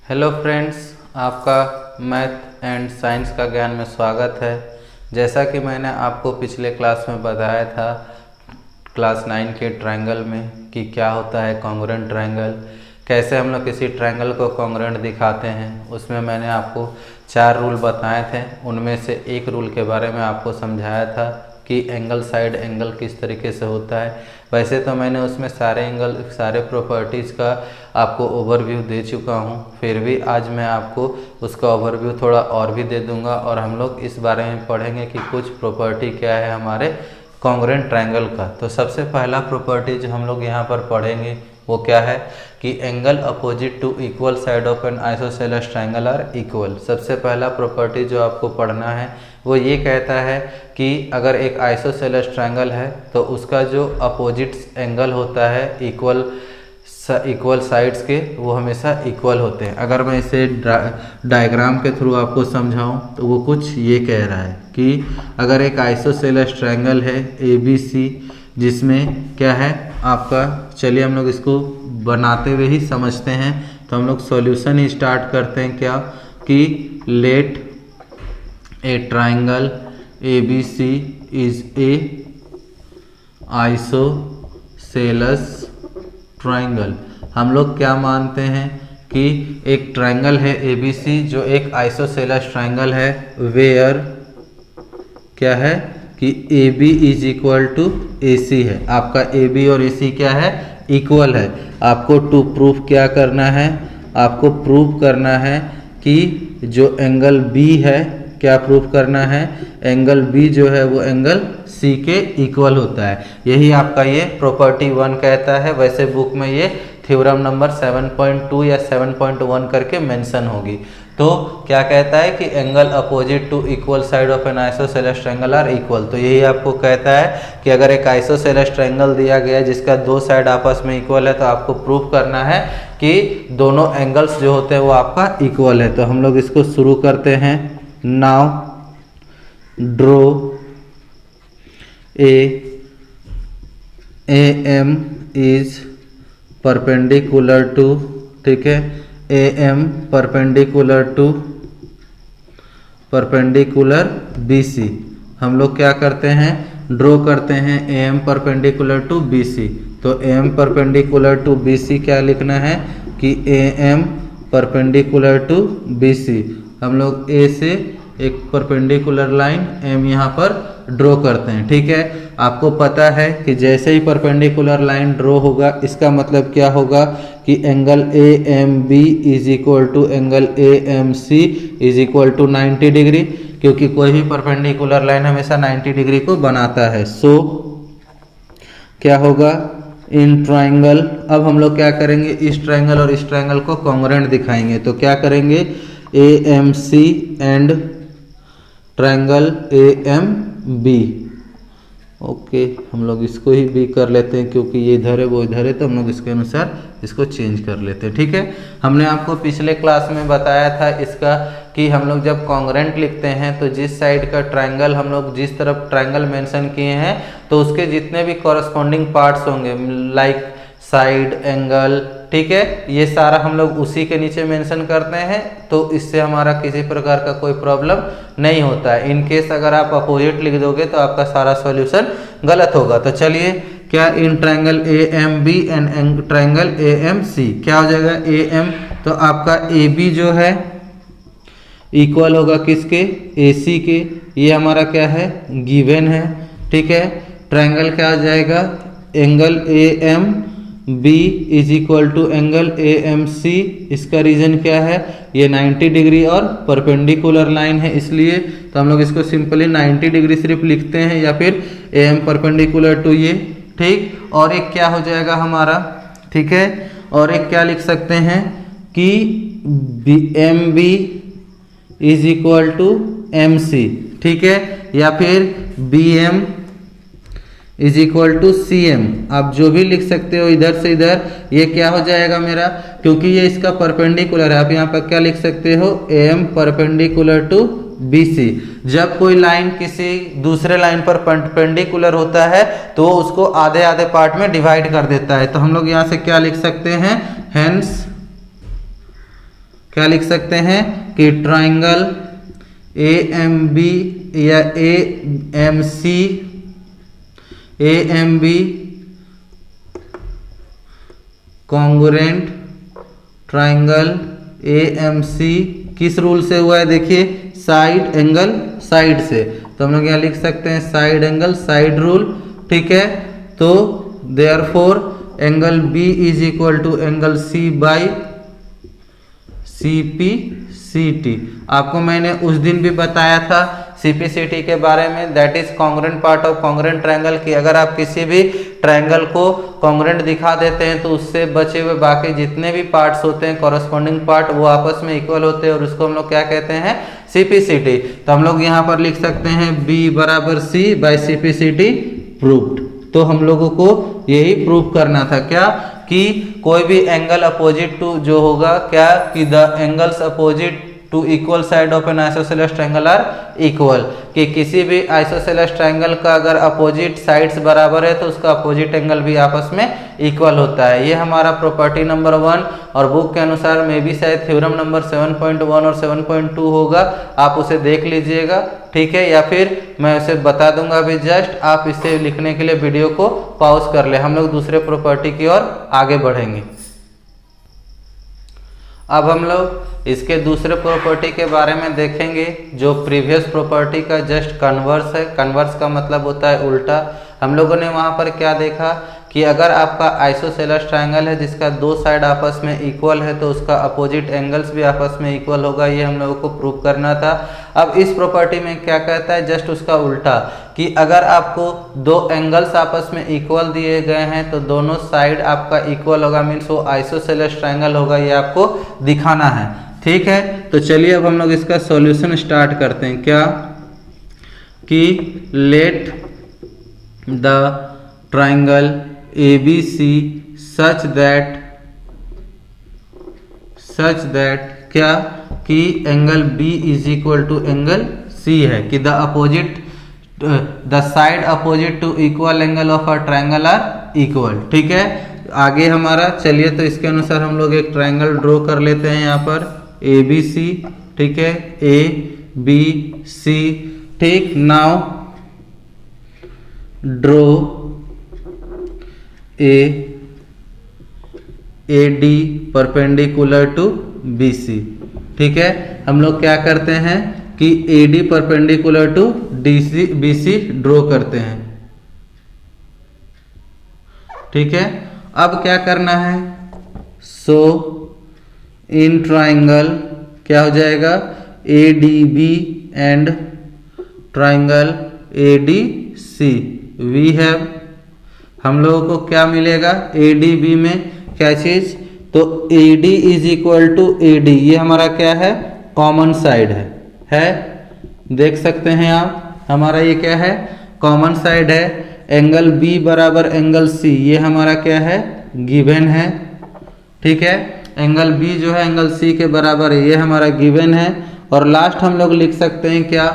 Hello friends, आपका math and science का ज्ञान में स्वागत है। जैसा कि मैंने आपको पिछले क्लास में बताया था क्लास 9 के ट्रायंगल में कि क्या होता है कॉन्ग्रुएंट ट्रायंगल, कैसे हम लोग किसी ट्रायंगल को कॉन्ग्रुएंट दिखाते हैं। उसमें मैंने आपको 4 रूल बताए थे। उनमें से एक रूल के बारे में आपको समझाया था कि एंगल साइड एंगल किस तरीके से होता है। वैसे तो मैंने उसमें सारे प्रॉपर्टीज़ का आपको ओवरव्यू दे चुका हूँ, फिर भी आज मैं आपको उसका ओवरव्यू थोड़ा और भी दे दूँगा और हम लोग इस बारे में पढ़ेंगे कि कुछ प्रॉपर्टी क्या है हमारे कॉन्ग्रुएंट ट्रायंगल का। तो सबसे पहला प्रॉपर्टी जो हम लोग यहाँ पर पढ़ेंगे वो क्या है कि angle opposite to equal side of an isosceles triangle are equal. सबसे पहला प्रॉपर्टी जो आपको पढ़ना है वो ये कहता है कि अगर एक आइसोसेलेस ट्रायंगल है तो उसका जो अपोजिट एंगल होता है इक्वल साइड्स के वो हमेशा इक्वल होते हैं। अगर मैं इसे डायग्राम के थ्रू आपको समझाऊं तो वो कुछ ये कह रहा है कि अगर एक आइसोसेलेस ट्रायंगल है ABC जिसमें क्या है आपका, चलिए हम लोग इसको बनाते हुए ही समझते हैं। तो हम लोग सॉल्यूशन ही स्टार्ट करते हैं क्या कि let a triangle ABC is a isosceles triangle. हम लोग क्या मानते हैं कि एक ट्रायंगल है ABC जो एक आइसोसेलेस ट्रायंगल है, वेयर क्या है कि AB is equal to AC है। आपका AB और AC क्या है, इक्वल है। आपको टू प्रूफ क्या करना है, आपको प्रूफ करना है कि जो एंगल B है, क्या प्रूफ करना है, एंगल B जो है वो एंगल C के इक्वल होता है। यही आपका ये प्रॉपर्टी 1 कहता है। वैसे बुक में ये थ्योरम नंबर 7.2 या 7.1 करके मेंशन होगी। तो क्या कहता है कि angle opposite to equal side of an isosceles triangle are equal. तो यही आपको कहता है कि अगर एक आइसोसेलेस ट्रायंगल दिया गया है जिसका 2 साइड आपस में इक्वल है तो आपको प्रूफ करना है कि दोनों एंगल्स जो होते हैं वो आपका इक्वल है। तो हम लोग इसको शुरू करते हैं। Now draw AM is perpendicular to, ठीक है, AM परपेंडिकुलर BC। हम लोग क्या करते हैं, ड्रॉ करते हैं AM परपेंडिकुलर टू BC। तो AM परपेंडिकुलर टू BC क्या लिखना है कि AM परपेंडिकुलर टू BC। हम लोग A से एक परपेंडिकुलर लाइन M यहाँ पर ड्रॉ करते हैं, ठीक है। आपको पता है कि जैसे ही परपेंडिकुलर लाइन ड्रॉ होगा इसका मतलब क्या होगा कि angle AMB is equal to angle AMC is equal to 90 degree, क्योंकि कोई भी परपेंडिकुलर लाइन हमेशा 90 डिग्री को बनाता है। सो क्या होगा इन ट्रायंगल, अब हम लोग क्या करेंगे, इस ट्रायंगल और इस ट्रायंगल को कॉन्ग्रुएंट दिखाएंगे। तो क्या करेंगे, AMC and triangle AMB। Okay, हम लोग इसको ही B कर लेते हैं क्योंकि ये इधर है वो इधर है, तो हम लोग इसके अनुसार इसको चेंज कर लेते हैं, ठीक है। हमने आपको पिछले क्लास में बताया था इसका कि हम लोग जब कॉन्ग्रुएंट लिखते हैं तो जिस साइड का ट्रायंगल हम लोग जिस तरफ ट्रायंगल मेंशन किए हैं तो उसके जितने भी कॉरस्पॉन्डिंग पार्ट्स होंगे लाइक साइड एंगल, ठीक है, ये सारा हम लोग उसी के नीचे मेंशन करते हैं। तो इससे हमारा किसी प्रकार का कोई प्रॉब्लम नहीं होता है। इन केस अगर आप अपोजिट लिख दोगे तो आपका सारा सॉल्यूशन गलत होगा। तो चलिए, क्या in triangle AMB and triangle AMC क्या हो जाएगा, AM तो आपका AB जो है इक्वल होगा किसके, AC के। ये हमारा क्या है, गिवन है, ठीक है। ट्रायंगल क्या हो जाएगा, angle AMB is equal to angle AMC। इसका रीजन क्या है, ये 90 डिग्री और परपेंडिकुलर लाइन है इसलिए। तो हम लोग इसको सिंपली 90 डिग्री सिर्फ लिखते हैं या फिर AM परपेंडिकुलर टू ये, ठीक। और एक क्या हो जाएगा हमारा, ठीक है, और एक क्या लिख सकते हैं कि MB is equal to MC, ठीक है, या फिर BM is equal to CM। आप जो भी लिख सकते हो इधर से इधर, ये क्या हो जाएगा मेरा, क्योंकि ये इसका परपेंडिकुलर है। आप यहाँ पर क्या लिख सकते हो, AM परपेंडिकुलर टू BC। जब कोई लाइन किसी दूसरे लाइन पर परपेंडिकुलर होता है तो उसको आधे आधे पार्ट में डिवाइड कर देता है। तो हम लोग यहाँ से क्या लिख सकते हैं, हेंस क्या लिख सकते हैं कि ट्राइंगल AMB या AMB कॉन्ग्रुएंट ट्राइंगल AMC किस रूल से हुआ है, देखिए साइड एंगल साइड से, तो हम लोग यहाँ लिख सकते हैं साइड एंगल साइड रूल, ठीक है। तो therefore angle B is equal to angle C by CPCT। आपको मैंने उस दिन भी बताया था CPCT के बारे में, that is congruent part of congruent triangle की अगर आप किसी भी ट्रायंगल को कॉन्ग्रुएंट दिखा देते हैं तो उससे बचे हुए बाकी जितने भी पार्ट्स होते हैं कॉरस्पॉन्डिंग पार्ट वो आपस में इक्वल होते हैं और उसको हम लोग क्या कहते हैं CPCT। तो हम लोग यहाँ पर लिख सकते हैं B बराबर C बाई CPCT प्रूव्ड। तो हम लोगों को यही प्रूव करना था क्या कि कोई भी एंगल अपोजिट टू जो होगा क्या कि the angles opposite to equal side of an isosceles triangle are equal, कि किसी भी आइसोसेलेस ट्रायंगल का अगर अपोजिट साइड्स बराबर है तो उसका अपोजिट एंगल भी आपस में इक्वल होता है। ये हमारा प्रॉपर्टी नंबर 1 और बुक के अनुसार में भी शायद थ्योरम नंबर 7.1 और 7.2 होगा, आप उसे देख लीजिएगा, ठीक है। या फिर मैं उसे बता दूंगा अभी जस्ट, आप इसे लिखने के लिए वीडियो को पॉज कर ले, हम लोग दूसरे प्रॉपर्टी की ओर आगे बढ़ेंगे। अब हम लोग इसके दूसरे प्रॉपर्टी के बारे में देखेंगे जो प्रीवियस प्रॉपर्टी का जस्ट कन्वर्स है। कन्वर्स का मतलब होता है उल्टा। हम लोगों ने वहाँ पर क्या देखा कि अगर आपका आइसोसेलेस ट्रायंगल है जिसका दो साइड आपस में इक्वल है तो उसका अपोजिट एंगल्स भी आपस में इक्वल होगा, ये हम लोगों को प्रूव करना था। अब इस प्रॉपर्टी में क्या कहता है, जस्ट उसका उल्टा, कि अगर आपको दो एंगल्स आपस में इक्वल दिए गए हैं तो दोनों साइड आपका इक्वल होगा, मीन्स वो आइसोसेलेस ट्रायंगल होगा, ये आपको दिखाना है, ठीक है। तो चलिए अब हम लोग इसका सॉल्यूशन स्टार्ट करते हैं। क्या कि let the triangle ABC such that क्या कि angle B is equal to angle C है, कि the opposite the side opposite to equal angle of a triangle are equal, ठीक है। आगे हमारा चलिए तो इसके अनुसार हम लोग एक ट्रायंगल ड्रॉ कर लेते हैं यहाँ पर ABC, ठीक है, ABC, ठीक। Now draw AD perpendicular to BC, ठीक है। हम लोग क्या करते हैं कि AD perpendicular to BC draw करते हैं, ठीक है। अब क्या करना है, सो इन ट्रायंगल क्या हो जाएगा ADB and triangle ADC we have, हम लोगों को क्या मिलेगा ADB में क्या चीज, तो AD is equal to AD, ये हमारा क्या है कॉमन साइड है, देख सकते हैं आप, हमारा ये क्या है कॉमन साइड है। एंगल B बराबर एंगल C, ये हमारा क्या है गिवन है, ठीक है। एंगल B जो है एंगल C के बराबर है, ये हमारा गिवन है। और लास्ट हम लोग लिख सकते हैं क्या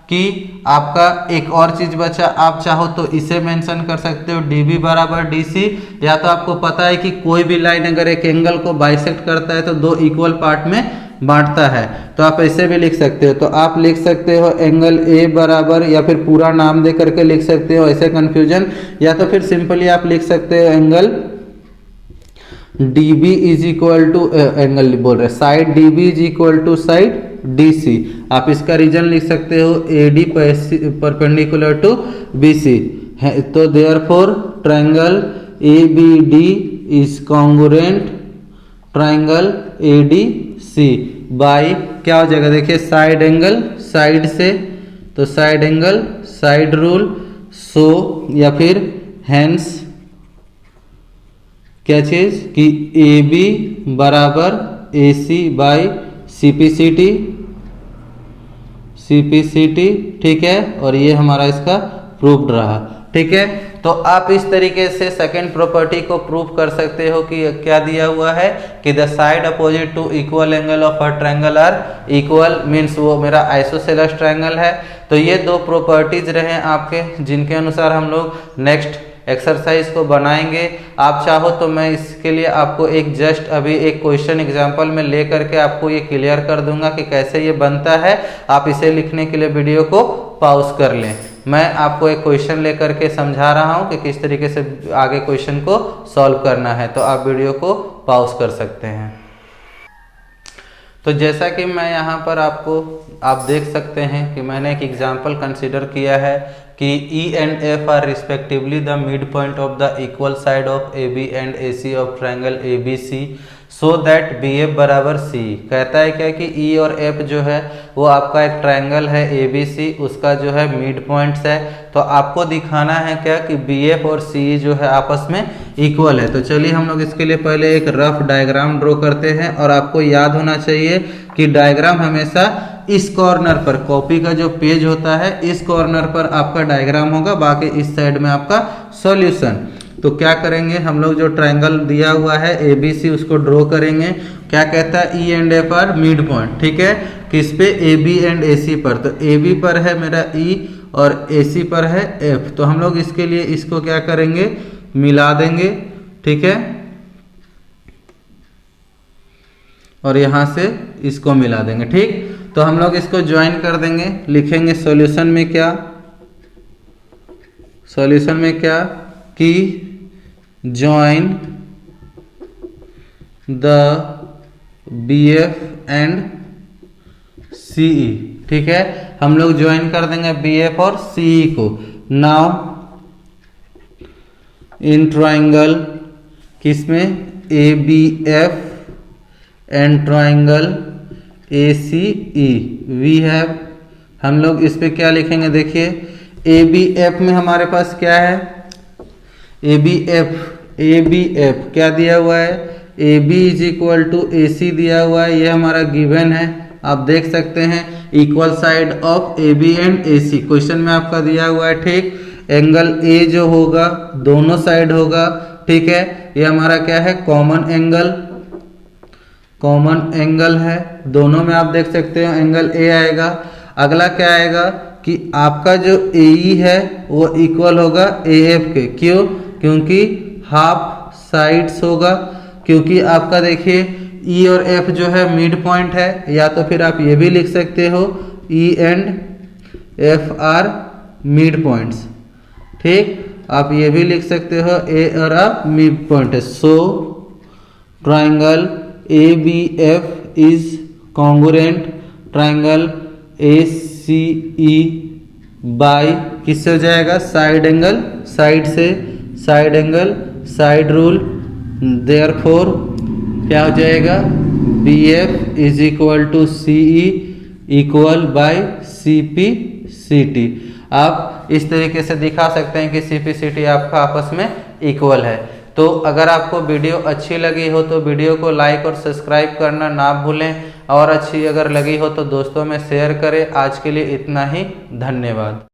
कि आपका एक और चीज बचा, आप चाहो तो इसे मेंशन कर सकते हो DB बराबर DC, या तो आपको पता है कि कोई भी लाइन अगर एक एंगल को बाइसेक्ट करता है तो दो इक्वल पार्ट में बांटता है, तो आप ऐसे भी लिख सकते हो। तो आप लिख सकते हो एंगल A बराबर, या फिर पूरा नाम दे करके लिख सकते हो, ऐसे कंफ्यूजन, या तो फिर सिंपली आप लिख सकते हो angle DB is equal to angle बोल रहे side DB is equal to side DC। आप इसका रीजन लिख सकते हो AD परपेंडिकुलर टू BC है, तो therefore triangle ABD is congruent triangle ADC by क्या हो जाएगा, देखिए साइड एंगल साइड से, तो side angle side rule, so या फिर हैंस क्या चीज कि AB बराबर AC बाई CPCT, ठीक है। और ये हमारा इसका प्रूव्ड रहा, ठीक है। तो आप इस तरीके से सेकंड प्रॉपर्टी को प्रूव कर सकते हो कि क्या दिया हुआ है कि the side opposite to equal angle of a triangle are equal, means वो मेरा आइसोसेलेस ट्रायंगल है। तो ये दो प्रॉपर्टीज रहे आपके जिनके अनुसार हम लोग नेक्स्ट एक्सरसाइज को बनाएंगे। आप चाहो तो मैं इसके लिए आपको एक जस्ट अभी एक क्वेश्चन एग्जांपल में ले करके आपको ये क्लियर कर दूंगा कि कैसे ये बनता है। आप इसे लिखने के लिए वीडियो को पॉज कर लें। मैं आपको एक क्वेश्चन लेकर के समझा रहा हूं कि किस तरीके से आगे क्वेश्चन को सॉल्व करना है, तो आप वीडियो को पॉज कर सकते हैं। तो जैसा कि मैं यहाँ पर आप देख सकते हैं कि मैंने एक एग्जाम्पल कंसिडर किया है कि E and F are respectively the midpoint of the equal side of AB and AC of triangle ABC so that BF बराबर C। कहता है क्या कि E और F जो है वो आपका एक ट्रायंगल है ABC, उसका जो है मिड पॉइंट्स है। तो आपको दिखाना है क्या कि BF और CE जो है आपस में इक्वल है। तो चलिए हम लोग इसके लिए पहले एक रफ डायग्राम ड्रॉ करते हैं। और आपको याद होना चाहिए कि डायग्राम हमेशा इस कॉर्नर पर, कॉपी का जो पेज होता है इस कॉर्नर पर आपका डायग्राम होगा, बाकी इस साइड में आपका सॉल्यूशन। तो क्या करेंगे हम लोग, जो ट्रायंगल दिया हुआ है ABC उसको ड्रॉ करेंगे। क्या कहता है E and F are midpoint, ठीक है, किस पे, AB एंड AC पर। तो AB पर है मेरा E और AC पर है F। तो हम लोग इसके लिए इसको क्या करेंगे, मिला देंगे, ठीक है, और यहां से इसको मिला देंगे। ठीक, तो हम लोग इसको ज्वाइन कर देंगे। लिखेंगे सॉल्यूशन में क्या, सॉल्यूशन में क्या कि join the BF and CE। ठीक है, हम लोग ज्वाइन कर देंगे BF और CE को। नाउ इन ट्रायंगल किसमें, ABF and triangle ACE we have, हम लोग इस पे क्या लिखेंगे, देखिए ABF में हमारे पास क्या है, ABF क्या दिया हुआ है, AB is equal to AC दिया हुआ है, ये हमारा गिवन है। आप देख सकते हैं equal side of AB and AC question में आपका दिया हुआ है। ठीक, एंगल A जो होगा दोनों साइड होगा, ठीक है, ये हमारा क्या है, कॉमन एंगल है, दोनों में आप देख सकते हो एंगल A आएगा। अगला क्या आएगा कि आपका जो AE है वो इक्वल होगा AF के, क्यों, क्योंकि हाफ साइड्स होगा, क्योंकि आपका देखिए E और F जो है मिड पॉइंट है, या तो फिर आप ये भी लिख सकते हो E and F are midpoints. ठीक, आप ये भी लिख सकते हो A और आप मिड पॉइंट है। So triangle ABF is congruent triangle ACE by किससे हो जाएगा, साइड एंगल, साइड से side angle, side rule. Therefore क्या हो जाएगा, BF is equal to CE equal by CPCT। आप इस तरीके से दिखा सकते हैं कि CPCT आपका आपस में इक्वल है। तो अगर आपको वीडियो अच्छी लगी हो तो वीडियो को लाइक और सब्सक्राइब करना ना भूलें, और अच्छी अगर लगी हो तो दोस्तों में शेयर करें। आज के लिए इतना ही, धन्यवाद।